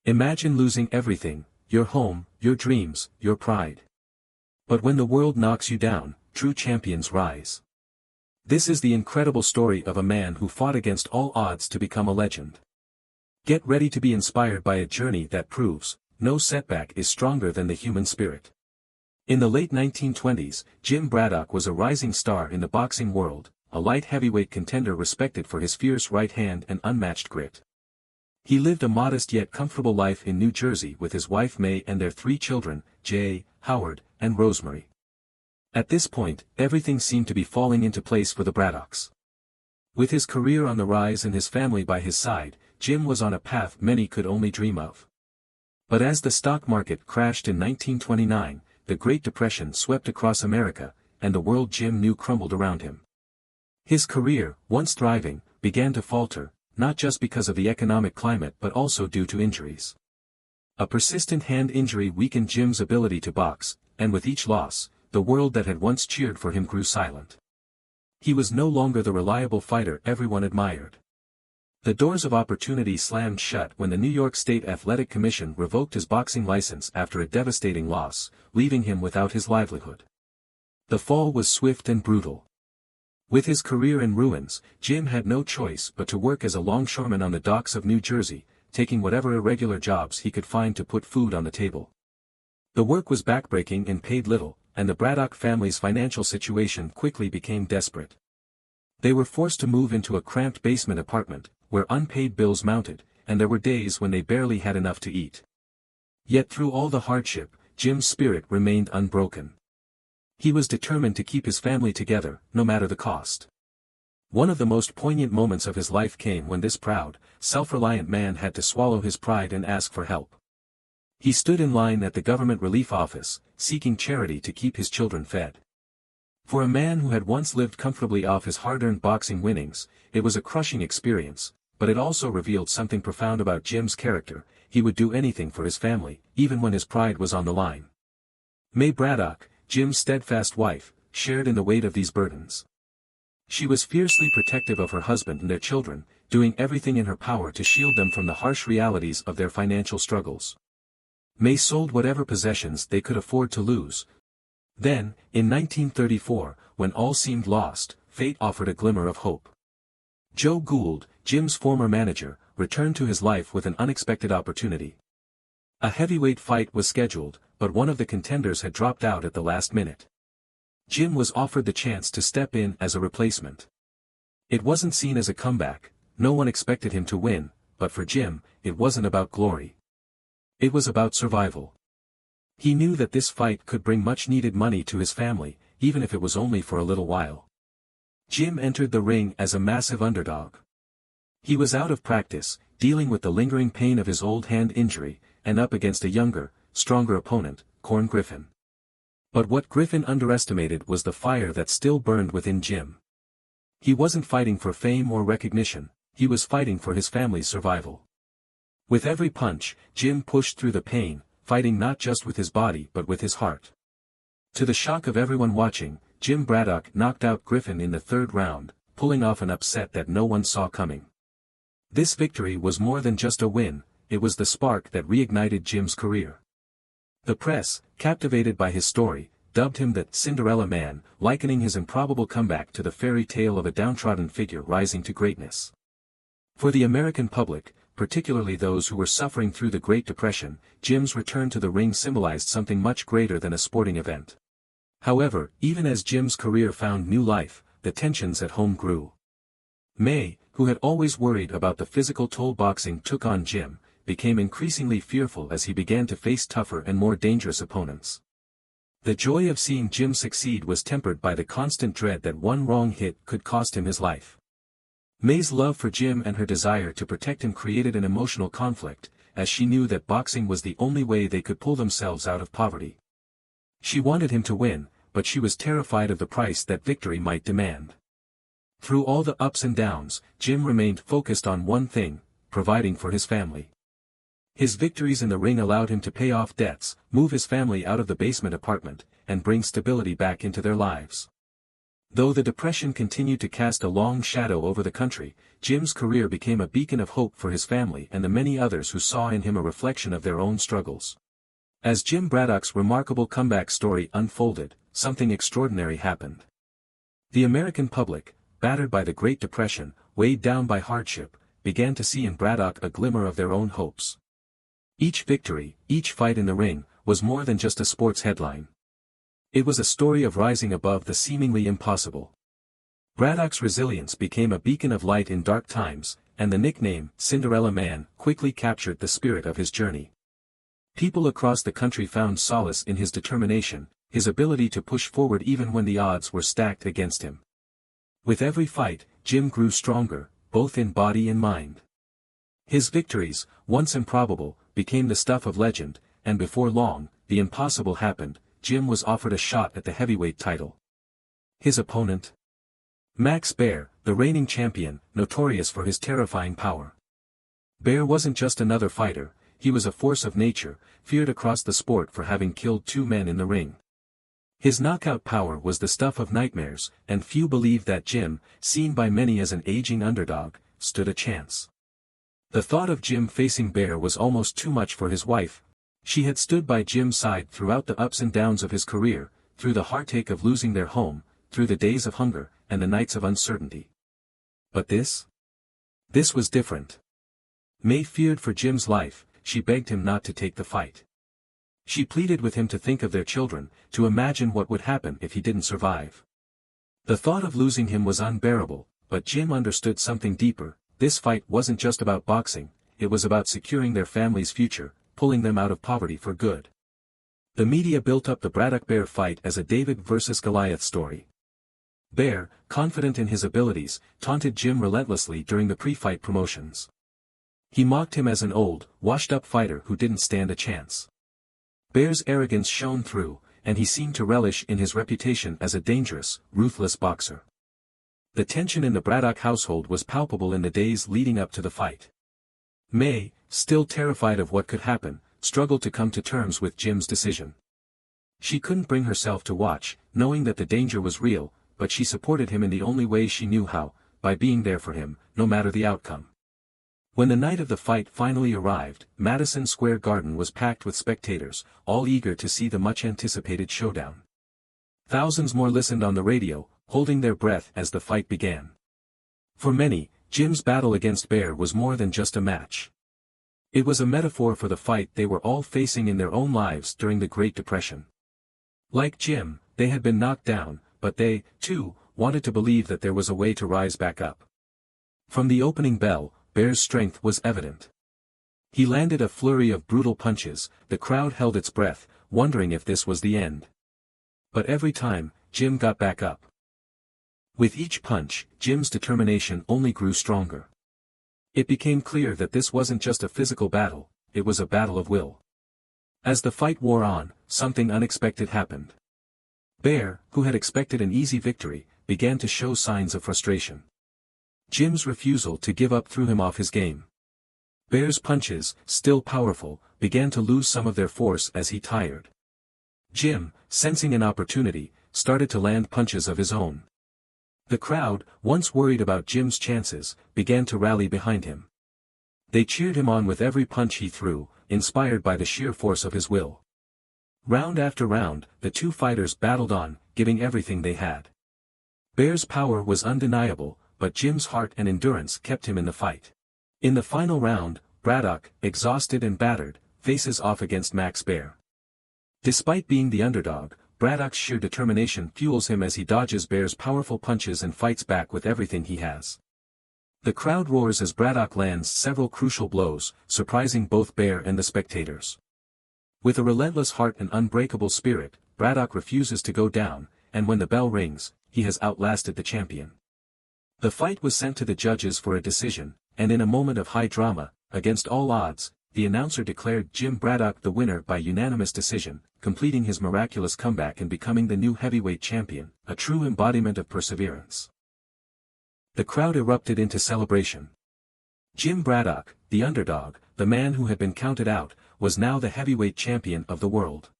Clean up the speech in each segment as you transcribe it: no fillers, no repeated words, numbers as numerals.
Imagine losing everything, your home, your dreams, your pride. But when the world knocks you down, true champions rise. This is the incredible story of a man who fought against all odds to become a legend. Get ready to be inspired by a journey that proves, no setback is stronger than the human spirit. In the late 1920s, Jim Braddock was a rising star in the boxing world, a light heavyweight contender respected for his fierce right hand and unmatched grit. He lived a modest yet comfortable life in New Jersey with his wife May and their 3 children, Jay, Howard, and Rosemary. At this point, everything seemed to be falling into place for the Braddocks. With his career on the rise and his family by his side, Jim was on a path many could only dream of. But as the stock market crashed in 1929, the Great Depression swept across America, and the world Jim knew crumbled around him. His career, once thriving, began to falter, not just because of the economic climate but also due to injuries. A persistent hand injury weakened Jim's ability to box, and with each loss, the world that had once cheered for him grew silent. He was no longer the reliable fighter everyone admired. The doors of opportunity slammed shut when the New York State Athletic Commission revoked his boxing license after a devastating loss, leaving him without his livelihood. The fall was swift and brutal. With his career in ruins, Jim had no choice but to work as a longshoreman on the docks of New Jersey, taking whatever irregular jobs he could find to put food on the table. The work was backbreaking and paid little, and the Braddock family's financial situation quickly became desperate. They were forced to move into a cramped basement apartment, where unpaid bills mounted, and there were days when they barely had enough to eat. Yet through all the hardship, Jim's spirit remained unbroken. He was determined to keep his family together, no matter the cost. One of the most poignant moments of his life came when this proud, self-reliant man had to swallow his pride and ask for help. He stood in line at the government relief office, seeking charity to keep his children fed. For a man who had once lived comfortably off his hard-earned boxing winnings, it was a crushing experience, but it also revealed something profound about Jim's character. He would do anything for his family, even when his pride was on the line. May Braddock, Jim's steadfast wife, shared in the weight of these burdens. She was fiercely protective of her husband and their children, doing everything in her power to shield them from the harsh realities of their financial struggles. May sold whatever possessions they could afford to lose. Then, in 1934, when all seemed lost, fate offered a glimmer of hope. Joe Gould, Jim's former manager, returned to his life with an unexpected opportunity. A heavyweight fight was scheduled, but one of the contenders had dropped out at the last minute. Jim was offered the chance to step in as a replacement. It wasn't seen as a comeback, no one expected him to win, but for Jim, it wasn't about glory. It was about survival. He knew that this fight could bring much-needed money to his family, even if it was only for a little while. Jim entered the ring as a massive underdog. He was out of practice, dealing with the lingering pain of his old hand injury, and up against a younger, stronger opponent, Corn Griffin. But what Griffin underestimated was the fire that still burned within Jim. He wasn't fighting for fame or recognition, he was fighting for his family's survival. With every punch, Jim pushed through the pain, fighting not just with his body but with his heart. To the shock of everyone watching, Jim Braddock knocked out Griffin in the 3rd round, pulling off an upset that no one saw coming. This victory was more than just a win, it was the spark that reignited Jim's career. The press, captivated by his story, dubbed him the Cinderella Man, likening his improbable comeback to the fairy tale of a downtrodden figure rising to greatness. For the American public, particularly those who were suffering through the Great Depression, Jim's return to the ring symbolized something much greater than a sporting event. However, even as Jim's career found new life, the tensions at home grew. May, who had always worried about the physical toll boxing took on Jim, became increasingly fearful as he began to face tougher and more dangerous opponents. The joy of seeing Jim succeed was tempered by the constant dread that one wrong hit could cost him his life. May's love for Jim and her desire to protect him created an emotional conflict, as she knew that boxing was the only way they could pull themselves out of poverty. She wanted him to win, but she was terrified of the price that victory might demand. Through all the ups and downs, Jim remained focused on one thing: providing for his family. His victories in the ring allowed him to pay off debts, move his family out of the basement apartment, and bring stability back into their lives. Though the depression continued to cast a long shadow over the country, Jim's career became a beacon of hope for his family and the many others who saw in him a reflection of their own struggles. As Jim Braddock's remarkable comeback story unfolded, something extraordinary happened. The American public, battered by the Great Depression, weighed down by hardship, began to see in Braddock a glimmer of their own hopes. Each victory, each fight in the ring, was more than just a sports headline. It was a story of rising above the seemingly impossible. Braddock's resilience became a beacon of light in dark times, and the nickname, Cinderella Man, quickly captured the spirit of his journey. People across the country found solace in his determination, his ability to push forward even when the odds were stacked against him. With every fight, Jim grew stronger, both in body and mind. His victories, once improbable, became the stuff of legend, and before long, the impossible happened. Jim was offered a shot at the heavyweight title. His opponent? Max Baer, the reigning champion, notorious for his terrifying power. Baer wasn't just another fighter, he was a force of nature, feared across the sport for having killed 2 men in the ring. His knockout power was the stuff of nightmares, and few believed that Jim, seen by many as an aging underdog, stood a chance. The thought of Jim facing Baer was almost too much for his wife. She had stood by Jim's side throughout the ups and downs of his career, through the heartache of losing their home, through the days of hunger, and the nights of uncertainty. But this? This was different. May feared for Jim's life, she begged him not to take the fight. She pleaded with him to think of their children, to imagine what would happen if he didn't survive. The thought of losing him was unbearable, but Jim understood something deeper. This fight wasn't just about boxing, it was about securing their family's future, pulling them out of poverty for good. The media built up the Braddock-Baer fight as a David versus Goliath story. Baer, confident in his abilities, taunted Jim relentlessly during the pre-fight promotions. He mocked him as an old, washed-up fighter who didn't stand a chance. Baer's arrogance shone through, and he seemed to relish in his reputation as a dangerous, ruthless boxer. The tension in the Braddock household was palpable in the days leading up to the fight. May, still terrified of what could happen, struggled to come to terms with Jim's decision. She couldn't bring herself to watch, knowing that the danger was real, but she supported him in the only way she knew how, by being there for him, no matter the outcome. When the night of the fight finally arrived, Madison Square Garden was packed with spectators, all eager to see the much-anticipated showdown. Thousands more listened on the radio, holding their breath as the fight began. For many, Jim's battle against Baer was more than just a match. It was a metaphor for the fight they were all facing in their own lives during the Great Depression. Like Jim, they had been knocked down, but they, too, wanted to believe that there was a way to rise back up. From the opening bell, Baer's strength was evident. He landed a flurry of brutal punches, the crowd held its breath, wondering if this was the end. But every time, Jim got back up. With each punch, Jim's determination only grew stronger. It became clear that this wasn't just a physical battle, it was a battle of will. As the fight wore on, something unexpected happened. Baer, who had expected an easy victory, began to show signs of frustration. Jim's refusal to give up threw him off his game. Baer's punches, still powerful, began to lose some of their force as he tired. Jim, sensing an opportunity, started to land punches of his own. The crowd, once worried about Jim's chances, began to rally behind him. They cheered him on with every punch he threw, inspired by the sheer force of his will. Round after round, the two fighters battled on, giving everything they had. Baer's power was undeniable, but Jim's heart and endurance kept him in the fight. In the final round, Braddock, exhausted and battered, faces off against Max Baer. Despite being the underdog, Braddock's sheer determination fuels him as he dodges Baer's powerful punches and fights back with everything he has. The crowd roars as Braddock lands several crucial blows, surprising both Baer and the spectators. With a relentless heart and unbreakable spirit, Braddock refuses to go down, and when the bell rings, he has outlasted the champion. The fight was sent to the judges for a decision, and in a moment of high drama, against all odds, the announcer declared Jim Braddock the winner by unanimous decision, completing his miraculous comeback and becoming the new heavyweight champion, a true embodiment of perseverance. The crowd erupted into celebration. Jim Braddock, the underdog, the man who had been counted out, was now the heavyweight champion of the world.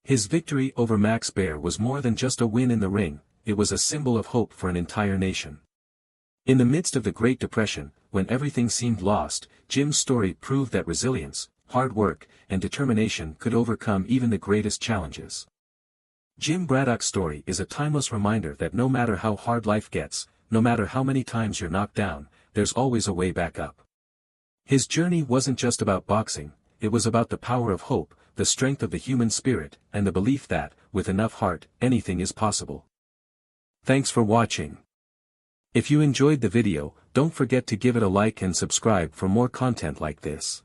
His victory over Max Baer was more than just a win in the ring, it was a symbol of hope for an entire nation. In the midst of the Great Depression, when everything seemed lost, Jim's story proved that resilience, hard work, and determination could overcome even the greatest challenges. Jim Braddock's story is a timeless reminder that no matter how hard life gets, no matter how many times you're knocked down, there's always a way back up. His journey wasn't just about boxing, it was about the power of hope, the strength of the human spirit, and the belief that, with enough heart, anything is possible. Thanks for watching. If you enjoyed the video, don't forget to give it a like and subscribe for more content like this.